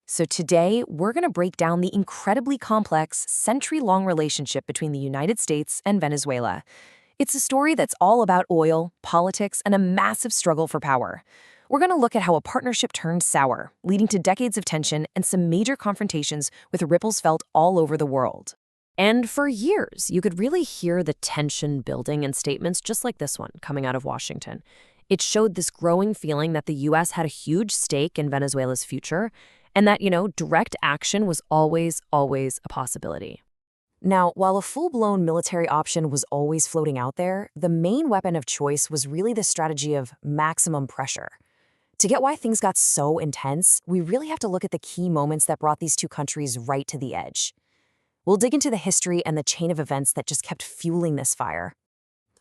So today, we're going to break down the incredibly complex, century-long relationship between the United States and Venezuela. It's a story that's all about oil, politics, and a massive struggle for power. We're going to look at how a partnership turned sour, leading to decades of tension and some major confrontations with ripples felt all over the world. And for years, you could really hear the tension building in statements just like this one coming out of Washington. It showed this growing feeling that the U.S. had a huge stake in Venezuela's future, and that, direct action was always a possibility. Now, while a full-blown military option was always floating out there, the main weapon of choice was really the strategy of maximum pressure. To get why things got so intense, we really have to look at the key moments that brought these two countries right to the edge. We'll dig into the history and the chain of events that just kept fueling this fire.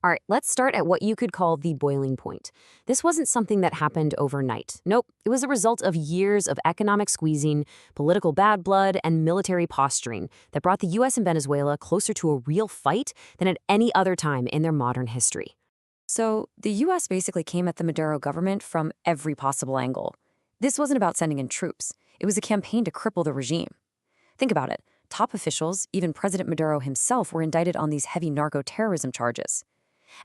All right, let's start at what you could call the boiling point. This wasn't something that happened overnight. Nope, it was a result of years of economic squeezing, political bad blood, and military posturing that brought the U.S. and Venezuela closer to a real fight than at any other time in their modern history. So the U.S. basically came at the Maduro government from every possible angle. This wasn't about sending in troops. It was a campaign to cripple the regime. Think about it. Top officials, even President Maduro himself, were indicted on these heavy narco-terrorism charges.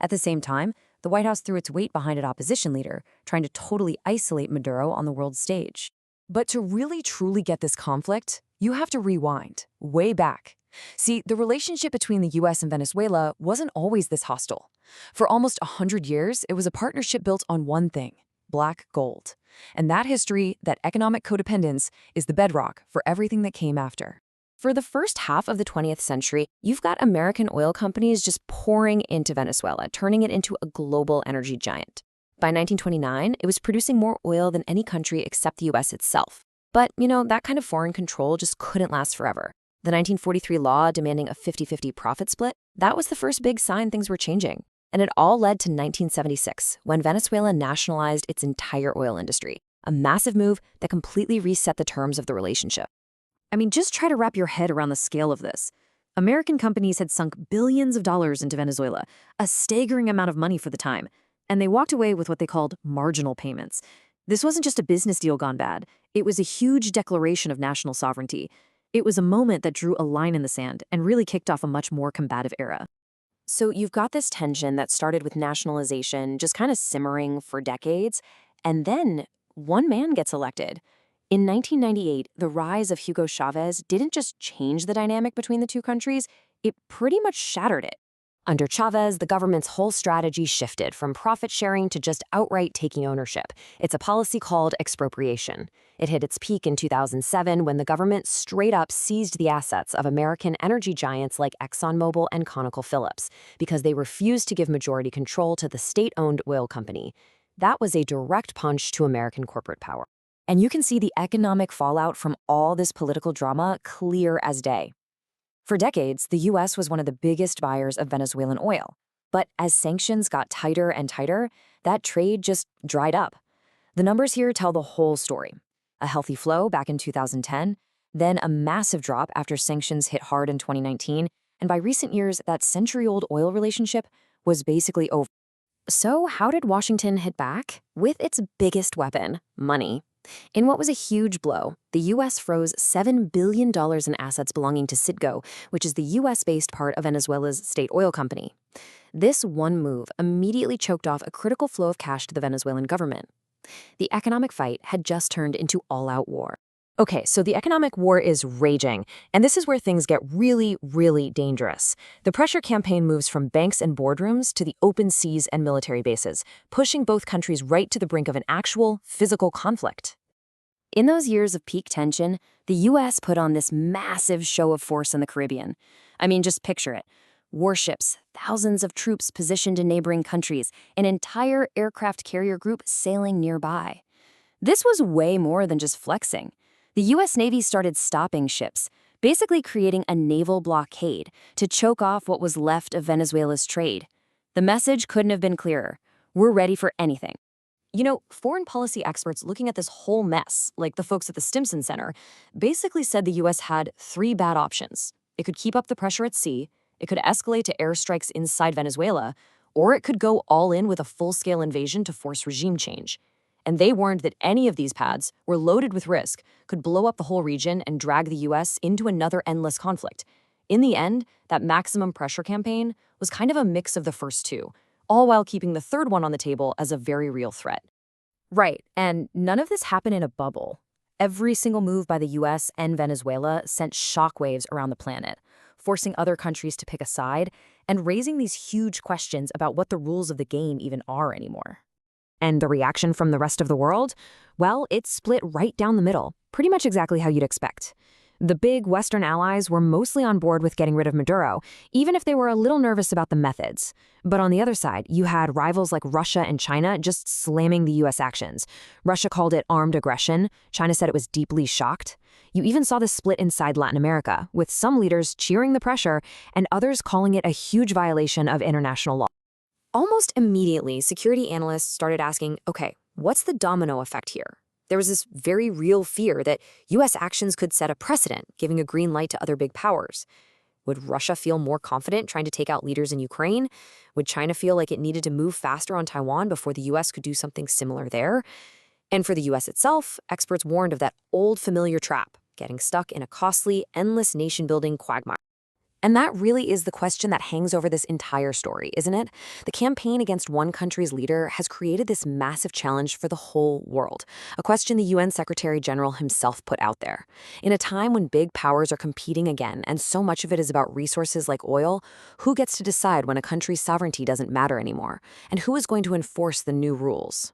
At the same time, the White House threw its weight behind an opposition leader, trying to totally isolate Maduro on the world stage. But to really truly get this conflict, you have to rewind, way back. See, the relationship between the U.S. and Venezuela wasn't always this hostile. For almost 100 years, it was a partnership built on one thing: black gold. And that history, that economic codependence, is the bedrock for everything that came after. For the first half of the 20th century, you've got American oil companies just pouring into Venezuela, turning it into a global energy giant. By 1929, it was producing more oil than any country except the U.S. itself. But, that kind of foreign control just couldn't last forever. The 1943 law demanding a 50-50 profit split, that was the first big sign things were changing. And it all led to 1976, when Venezuela nationalized its entire oil industry, a massive move that completely reset the terms of the relationship. Just try to wrap your head around the scale of this. American companies had sunk billions of dollars into Venezuela, a staggering amount of money for the time, and they walked away with what they called marginal payments. This wasn't just a business deal gone bad. It was a huge declaration of national sovereignty. It was a moment that drew a line in the sand and really kicked off a much more combative era. So you've got this tension that started with nationalization just kind of simmering for decades, and then one man gets elected. In 1998, the rise of Hugo Chavez didn't just change the dynamic between the two countries, it pretty much shattered it. Under Chavez, the government's whole strategy shifted from profit sharing to just outright taking ownership. It's a policy called expropriation. It hit its peak in 2007 when the government straight up seized the assets of American energy giants like ExxonMobil and ConocoPhillips because they refused to give majority control to the state-owned oil company. That was a direct punch to American corporate power. And you can see the economic fallout from all this political drama clear as day. For decades, the U.S. was one of the biggest buyers of Venezuelan oil. But as sanctions got tighter and tighter, that trade just dried up. The numbers here tell the whole story. A healthy flow back in 2010, then a massive drop after sanctions hit hard in 2019, and by recent years, that century-old oil relationship was basically over. So how did Washington hit back? With its biggest weapon, money. In what was a huge blow, the U.S. froze $7 billion in assets belonging to Citgo, which is the U.S.-based part of Venezuela's state oil company. This one move immediately choked off a critical flow of cash to the Venezuelan government. The economic fight had just turned into all-out war. Okay, so the economic war is raging, and this is where things get really dangerous. The pressure campaign moves from banks and boardrooms to the open seas and military bases, pushing both countries right to the brink of an actual physical conflict. In those years of peak tension, the U.S. put on this massive show of force in the Caribbean. Just picture it. Warships, thousands of troops positioned in neighboring countries, an entire aircraft carrier group sailing nearby. This was way more than just flexing. The U.S. Navy started stopping ships, basically creating a naval blockade to choke off what was left of Venezuela's trade. The message couldn't have been clearer. We're ready for anything. Foreign policy experts looking at this whole mess, like the folks at the Stimson Center, basically said the U.S. had three bad options. It could keep up the pressure at sea, it could escalate to airstrikes inside Venezuela, or it could go all in with a full-scale invasion to force regime change. And they warned that any of these paths were loaded with risk, could blow up the whole region and drag the US into another endless conflict. In the end, that maximum pressure campaign was kind of a mix of the first two, all while keeping the third one on the table as a very real threat. Right, and none of this happened in a bubble. Every single move by the US and Venezuela sent shockwaves around the planet, forcing other countries to pick a side and raising these huge questions about what the rules of the game even are anymore. And the reaction from the rest of the world? Well, it split right down the middle, pretty much exactly how you'd expect. The big Western allies were mostly on board with getting rid of Maduro, even if they were a little nervous about the methods. But on the other side, you had rivals like Russia and China just slamming the US actions. Russia called it armed aggression. China said it was deeply shocked. You even saw this split inside Latin America, with some leaders cheering the pressure and others calling it a huge violation of international law. Almost immediately, security analysts started asking, okay, what's the domino effect here? There was this very real fear that US actions could set a precedent, giving a green light to other big powers. Would Russia feel more confident trying to take out leaders in Ukraine? Would China feel like it needed to move faster on Taiwan before the US could do something similar there? And for the US itself, experts warned of that old familiar trap, getting stuck in a costly, endless nation-building quagmire. And that really is the question that hangs over this entire story, isn't it? The campaign against one country's leader has created this massive challenge for the whole world, a question the UN Secretary General himself put out there. In a time when big powers are competing again, and so much of it is about resources like oil, who gets to decide when a country's sovereignty doesn't matter anymore? And who is going to enforce the new rules?